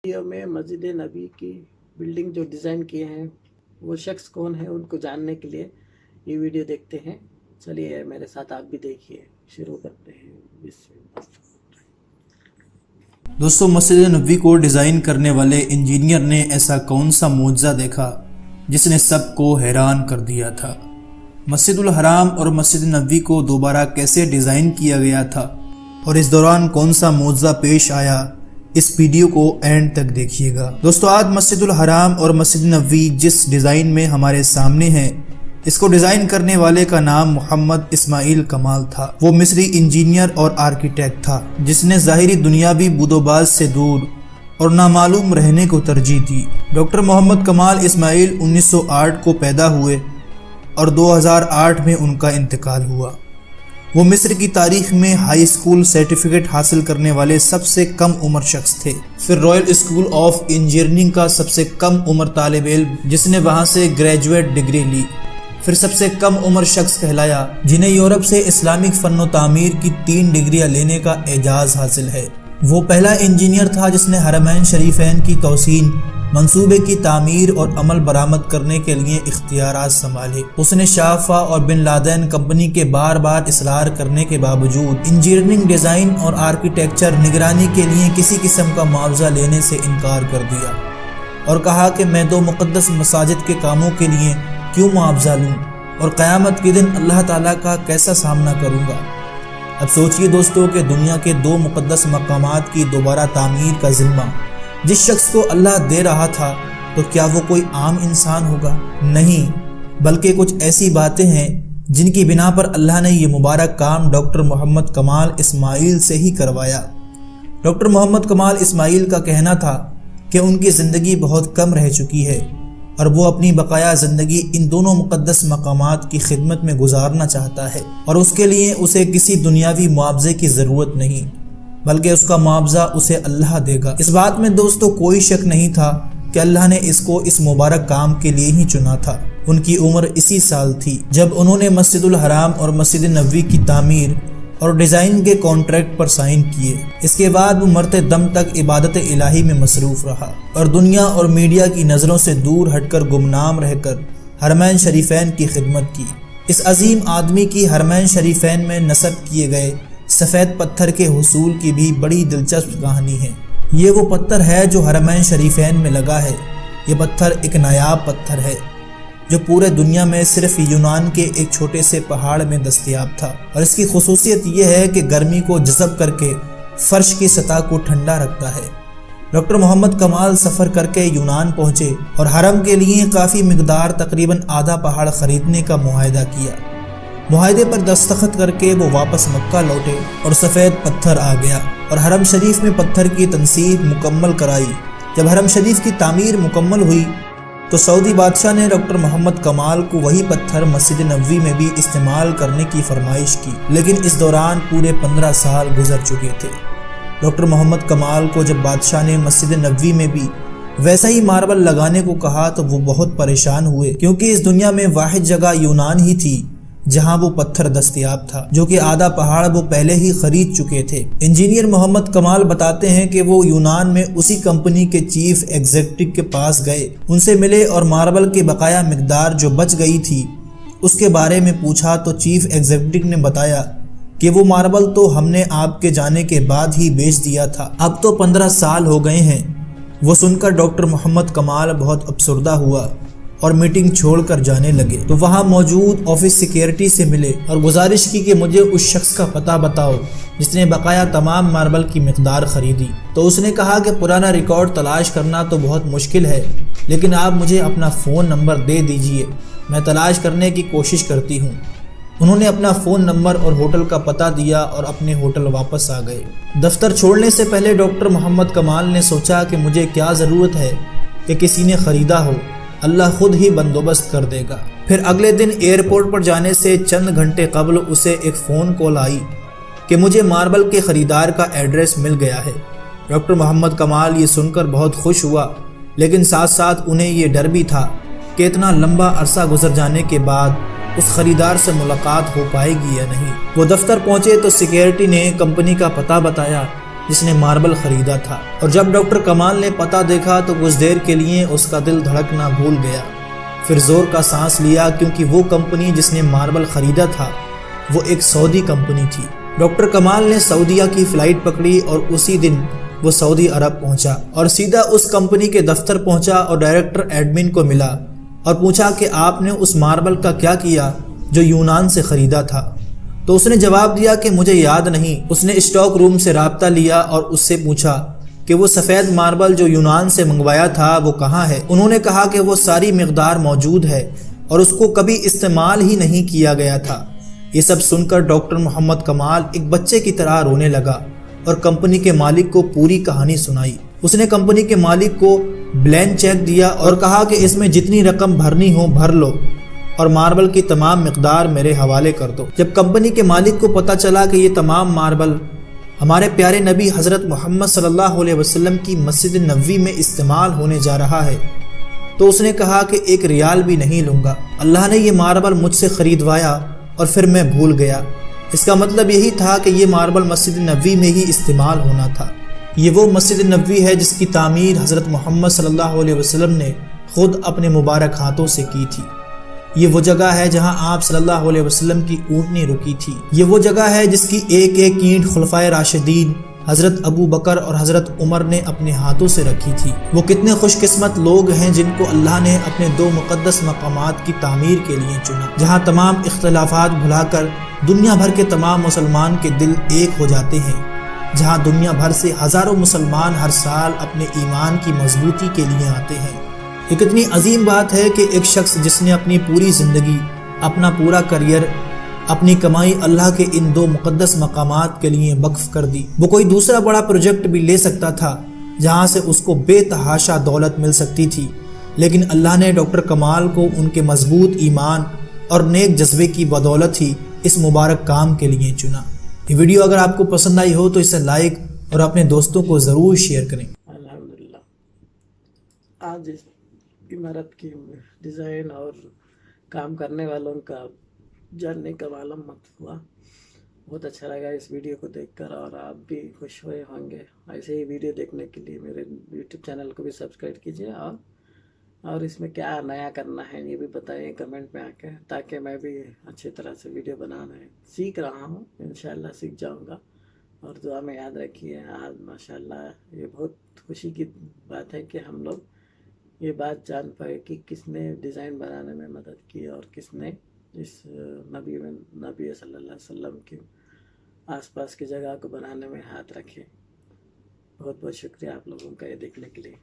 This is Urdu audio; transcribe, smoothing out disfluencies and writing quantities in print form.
ویڈیو میں مسجد نبی کی بلڈنگ جو ڈیزائن کیے ہیں وہ شخص کون ہے ان کو جاننے کے لیے یہ ویڈیو دیکھتے ہیں. چلیے میرے ساتھ آپ بھی دیکھیے. شروع کرتے ہیں. بسم اللہ. دوستو، مسجد نبوی کو ڈیزائن کرنے والے انجینئر نے ایسا کون سا معجزہ دیکھا جس نے سب کو حیران کر دیا تھا؟ مسجد الحرام اور مسجد نبوی کو دوبارہ کیسے ڈیزائن کیا گیا تھا اور اس دوران کون سا معجزہ پیش آیا، اس ویڈیو کو اینڈ تک دیکھیے گا. دوستو، آج مسجد الحرام اور مسجد نبوی جس ڈیزائن میں ہمارے سامنے ہیں، اس کو ڈیزائن کرنے والے کا نام محمد اسماعیل کمال تھا. وہ مصری انجینئر اور آرکیٹیکٹ تھا جس نے ظاہری دنیاوی بود و باز سے دور اور نامعلوم رہنے کو ترجیح دی. ڈاکٹر محمد کمال اسماعیل 1908 کو پیدا ہوئے اور 2008 میں ان کا انتقال ہوا. وہ مصر کی تاریخ میں ہائی اسکول سرٹیفکیٹ حاصل کرنے والے سب سے کم عمر شخص تھے. پھر رائل اسکول آف انجینئرنگ کا سب سے کم عمر طالب علم جس نے وہاں سے گریجویٹ ڈگری لی. پھر سب سے کم عمر شخص کہلایا جنہیں یورپ سے اسلامک فن و تعمیر کی 3 ڈگریاں لینے کا اعزاز حاصل ہے. وہ پہلا انجینئر تھا جس نے حرمین شریفین کی توسیع منصوبے کی تعمیر اور عمل برآمد کرنے کے لیے اختیارات سنبھالے. اس نے شافا اور بن لادن کمپنی کے بار بار اصرار کرنے کے باوجود انجینئرنگ، ڈیزائن اور آرکیٹیکچر نگرانی کے لیے کسی قسم کا معاوضہ لینے سے انکار کر دیا اور کہا کہ میں 2 مقدس مساجد کے کاموں کے لیے کیوں معاوضہ لوں اور قیامت کے دن اللہ تعالیٰ کا کیسا سامنا کروں گا. اب سوچئے دوستو کہ دنیا کے 2 مقدس مقامات کی دوبارہ تعمیر کا ذمہ جس شخص کو اللہ دے رہا تھا تو کیا وہ کوئی عام انسان ہوگا؟ نہیں، بلکہ کچھ ایسی باتیں ہیں جن کی بنا پر اللہ نے یہ مبارک کام ڈاکٹر محمد کمال اسماعیل سے ہی کروایا. ڈاکٹر محمد کمال اسماعیل کا کہنا تھا کہ ان کی زندگی بہت کم رہ چکی ہے اور وہ اپنی بقایا زندگی ان دونوں مقدس مقامات کی خدمت میں گزارنا چاہتا ہے، اور اس کے لیے اسے کسی دنیاوی معاوضے کی ضرورت نہیں بلکہ اس کا معاوضہ اسے اللہ دے گا. اس بات میں دوستو کوئی شک نہیں تھا کہ اللہ نے اس کو اس مبارک کام کے لیے ہی چنا تھا. ان کی عمر اسی سال تھی جب انہوں نے مسجد الحرام اور مسجد نبوی کی تعمیر اور ڈیزائن کے کانٹریکٹ پر سائن کیے. اس کے بعد وہ مرتے دم تک عبادت الہی میں مصروف رہا اور دنیا اور میڈیا کی نظروں سے دور ہٹ کر گمنام رہ کر حرمین شریفین کی خدمت کی. اس عظیم آدمی کی حرمین شریفین میں نصب کیے گئے سفید پتھر کے حصول کی بھی بڑی دلچسپ کہانی ہے. یہ وہ پتھر ہے جو حرمین شریفین میں لگا ہے. یہ پتھر ایک نایاب پتھر ہے جو پورے دنیا میں صرف یونان کے ایک چھوٹے سے پہاڑ میں دستیاب تھا، اور اس کی خصوصیت یہ ہے کہ گرمی کو جذب کر کے فرش کی سطح کو ٹھنڈا رکھتا ہے. ڈاکٹر محمد کمال سفر کر کے یونان پہنچے اور حرم کے لیے کافی مقدار تقریباً آدھا پہاڑ خریدنے کا معاہدہ کیا. معاہدے پر دستخط کر کے وہ واپس مکہ لوٹے اور سفید پتھر آ گیا اور حرم شریف میں پتھر کی تنصیب مکمل کرائی. جب حرم شریف کی تعمیر مکمل ہوئی تو سعودی بادشاہ نے ڈاکٹر محمد کمال کو وہی پتھر مسجد نبوی میں بھی استعمال کرنے کی فرمائش کی، لیکن اس دوران پورے 15 سال گزر چکے تھے. ڈاکٹر محمد کمال کو جب بادشاہ نے مسجد نبوی میں بھی ویسا ہی ماربل لگانے کو کہا تو وہ بہت پریشان ہوئے، کیونکہ اس دنیا میں واحد جگہ یونان ہی تھی جہاں وہ پتھر دستیاب تھا، جو کہ آدھا پہاڑ وہ پہلے ہی خرید چکے تھے. انجینئر محمد کمال بتاتے ہیں کہ وہ یونان میں اسی کمپنی کے چیف ایگزیکٹو کے پاس گئے، ان سے ملے اور ماربل کے بقایا مقدار جو بچ گئی تھی اس کے بارے میں پوچھا تو چیف ایگزیکٹو نے بتایا کہ وہ ماربل تو ہم نے آپ کے جانے کے بعد ہی بیچ دیا تھا، اب تو 15 سال ہو گئے ہیں. وہ سن کر ڈاکٹر محمد کمال بہت افسردہ ہوا اور میٹنگ چھوڑ کر جانے لگے تو وہاں موجود آفس سیکیورٹی سے ملے اور گزارش کی کہ مجھے اس شخص کا پتہ بتاؤ جس نے بقایا تمام ماربل کی مقدار خریدی. تو اس نے کہا کہ پرانا ریکارڈ تلاش کرنا تو بہت مشکل ہے، لیکن آپ مجھے اپنا فون نمبر دے دیجئے، میں تلاش کرنے کی کوشش کرتی ہوں. انہوں نے اپنا فون نمبر اور ہوٹل کا پتہ دیا اور اپنے ہوٹل واپس آ گئے. دفتر چھوڑنے سے پہلے ڈاکٹر محمد کمال نے سوچا کہ مجھے کیا ضرورت ہے کہ کسی نے خریدا ہو، اللہ خود ہی بندوبست کر دے گا. پھر اگلے دن ایئرپورٹ پر جانے سے چند گھنٹے قبل اسے ایک فون کال آئی کہ مجھے ماربل کے خریدار کا ایڈریس مل گیا ہے. ڈاکٹر محمد کمال یہ سن کر بہت خوش ہوا، لیکن ساتھ ساتھ انہیں یہ ڈر بھی تھا کہ اتنا لمبا عرصہ گزر جانے کے بعد اس خریدار سے ملاقات ہو پائے گی یا نہیں. وہ دفتر پہنچے تو سیکیورٹی نے کمپنی کا پتہ بتایا جس نے ماربل خریدا تھا، اور جب ڈاکٹر کمال نے پتہ دیکھا تو کچھ دیر کے لیے اس کا دل دھڑکنا بھول گیا، پھر زور کا سانس لیا کیونکہ وہ کمپنی جس نے ماربل خریدا تھا وہ ایک سعودی کمپنی تھی۔ ڈاکٹر کمال نے سعودیہ کی فلائٹ پکڑی اور اسی دن وہ سعودی عرب پہنچا اور سیدھا اس کمپنی کے دفتر پہنچا اور ڈائریکٹر ایڈمن کو ملا اور پوچھا کہ آپ نے اس ماربل کا کیا کیا جو یونان سے خریدا تھا؟ تو اس نے جواب دیا کہ مجھے یاد نہیں۔ اس نے اسٹاک روم سے رابطہ لیا اور اس سے پوچھا کہ وہ سفید ماربل جو یونان سے منگوایا تھا وہ کہاں ہے؟ انہوں نے کہا کہ وہ ساری مقدار موجود ہے اور اس کو کبھی استعمال ہی نہیں کیا گیا تھا۔ یہ سب سن کر ڈاکٹر محمد کمال ایک بچے کی طرح رونے لگا اور کمپنی کے مالک کو پوری کہانی سنائی۔ اس نے کمپنی کے مالک کو بلینک چیک دیا اور کہا کہ اس میں جتنی رقم بھرنی ہو بھر لو اور ماربل کی تمام مقدار میرے حوالے کر دو۔ جب کمپنی کے مالک کو پتہ چلا کہ یہ تمام ماربل ہمارے پیارے نبی حضرت محمد صلی اللہ علیہ وسلم کی مسجد نبوی میں استعمال ہونے جا رہا ہے تو اس نے کہا کہ 1 ریال بھی نہیں لوں گا۔ اللہ نے یہ ماربل مجھ سے خریدوایا اور پھر میں بھول گیا۔ اس کا مطلب یہی تھا کہ یہ ماربل مسجد نبوی میں ہی استعمال ہونا تھا۔ یہ وہ مسجد نبوی ہے جس کی تعمیر حضرت محمد صلی اللہ علیہ وسلم نے خود اپنے مبارک ہاتھوں سے کی تھی۔ یہ وہ جگہ ہے جہاں آپ صلی اللہ علیہ وسلم کی اونٹنی رکی تھی۔ یہ وہ جگہ ہے جس کی ایک ایک اینٹ خلفائے راشدین حضرت ابو بکر اور حضرت عمر نے اپنے ہاتھوں سے رکھی تھی۔ وہ کتنے خوش قسمت لوگ ہیں جن کو اللہ نے اپنے 2 مقدس مقامات کی تعمیر کے لیے چنا، جہاں تمام اختلافات بھلا کر دنیا بھر کے تمام مسلمان کے دل ایک ہو جاتے ہیں، جہاں دنیا بھر سے ہزاروں مسلمان ہر سال اپنے ایمان کی مضبوطی کے لیے آتے ہیں۔ یہ کتنی عظیم بات ہے کہ ایک شخص جس نے اپنی پوری زندگی، اپنا پورا کریئر، اپنی کمائی اللہ کے ان 2 مقدس مقامات کے لیے وقف کر دی۔ وہ کوئی دوسرا بڑا پروجیکٹ بھی لے سکتا تھا جہاں سے اس کو بے تحاشا دولت مل سکتی تھی، لیکن اللہ نے ڈاکٹر کمال کو ان کے مضبوط ایمان اور نیک جذبے کی بدولت ہی اس مبارک کام کے لیے چنا۔ یہ ویڈیو اگر آپ کو پسند آئی ہو تو اسے لائک اور اپنے دوستوں کو ضرور شیئر کریں۔ الحمدللہ آج اس عمارت کی ڈیزائن اور کام کرنے والوں کا جاننے کا معلوم ہوا۔ بہت اچھا لگا اس ویڈیو کو دیکھ کر، اور آپ بھی خوش ہوئے ہوں گے۔ ایسے ہی ویڈیو دیکھنے کے لیے میرے یوٹیوب چینل کو بھی سبسکرائب کیجیے، اور اس میں کیا نیا کرنا ہے یہ بھی بتائیں کمنٹ میں آ کے، تاکہ میں بھی اچھی طرح سے ویڈیو بنانا سیکھ رہا ہوں۔ انشاءاللہ سیکھ جاؤں گا، اور دعا میں یاد رکھیے۔ آج ماشاءاللہ یہ بہت خوشی کی بات ہے کہ ہم لوگ یہ بات جان پائے کہ کس نے ڈیزائن بنانے میں مدد کی اور کس نے اس نبی صلی اللہ علیہ وسلم کے آس پاس کی جگہ کو بنانے میں ہاتھ رکھے۔ بہت بہت شکریہ آپ لوگوں کا یہ دیکھنے کے لیے۔